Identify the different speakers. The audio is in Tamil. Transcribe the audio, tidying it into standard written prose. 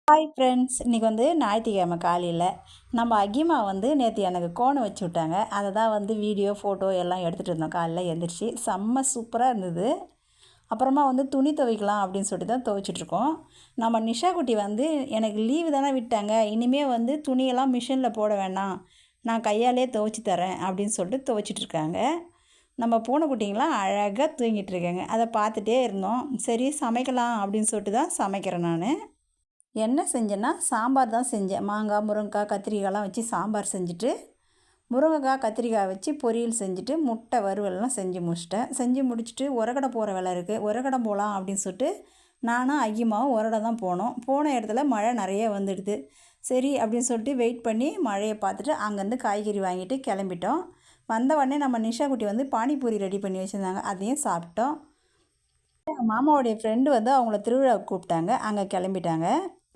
Speaker 1: ஹாய் ஃப்ரெண்ட்ஸ், இன்றைக்கி ஞாயிற்றுக்கிழமை காலையில் நம்ம அகிமா நேற்று எனக்கு கோணம் வச்சு விட்டாங்க. அதை தான் வீடியோ ஃபோட்டோ எல்லாம் எடுத்துகிட்டு இருந்தோம். காலையில் எழுந்திரிச்சி செம்ம சூப்பராக இருந்தது. அப்புறமா துணி துவைக்கலாம் அப்படின்னு சொல்லிட்டு தான் துவைச்சிட்ருக்கோம். நம்ம நிஷா குட்டி எனக்கு லீவு தானே விட்டாங்க, இனிமேல் துணியெல்லாம் மிஷினில் போட வேணாம், நான் கையாலே துவைச்சி தரேன் அப்படின்னு சொல்லிட்டு துவைச்சிட்ருக்காங்க. நம்ம பூனைக்குட்டிங்களாம் அழகாக தூங்கிட்டு இருக்காங்க. அதை பார்த்துட்டே இருந்தோம். சரி சமைக்கலாம் அப்படின்னு சொல்லிட்டு தான் சமைக்கிறேன் நான். என்ன செஞ்சேன்னா சாம்பார் தான் செஞ்சேன். மாங்காய், முருங்கைக்காய், கத்திரிக்காயெலாம் வச்சு சாம்பார் செஞ்சுட்டு, முருங்கைக்காய் கத்திரிக்காய் வச்சு பொரியல் செஞ்சுட்டு, முட்டை வறுவல்லாம் செஞ்சு முடிச்சிட்டேன். செஞ்சு முடிச்சுட்டு உரக்கடை போகிற வேலை இருக்குது, உரக்கடை போகலாம் அப்படின்னு சொல்லிட்டு நானும் அகிமாவும் உரக்கடை தான் போனோம். போன இடத்துல மழை நிறைய வந்துடுது. சரி அப்படின்னு சொல்லிட்டு வெயிட் பண்ணி மழையை பார்த்துட்டு அங்கேருந்து காய்கறி வாங்கிட்டு கிளம்பிட்டோம். வந்த உடனே நம்ம நிஷா குட்டி பானிபூரி ரெடி பண்ணி வச்சுருந்தாங்க, அதையும் சாப்பிட்டோம். மாமாவுடைய ஃப்ரெண்டு அவங்கள திருவிழாவுக்கு கூப்பிட்டாங்க, அங்கே கிளம்பிட்டாங்க.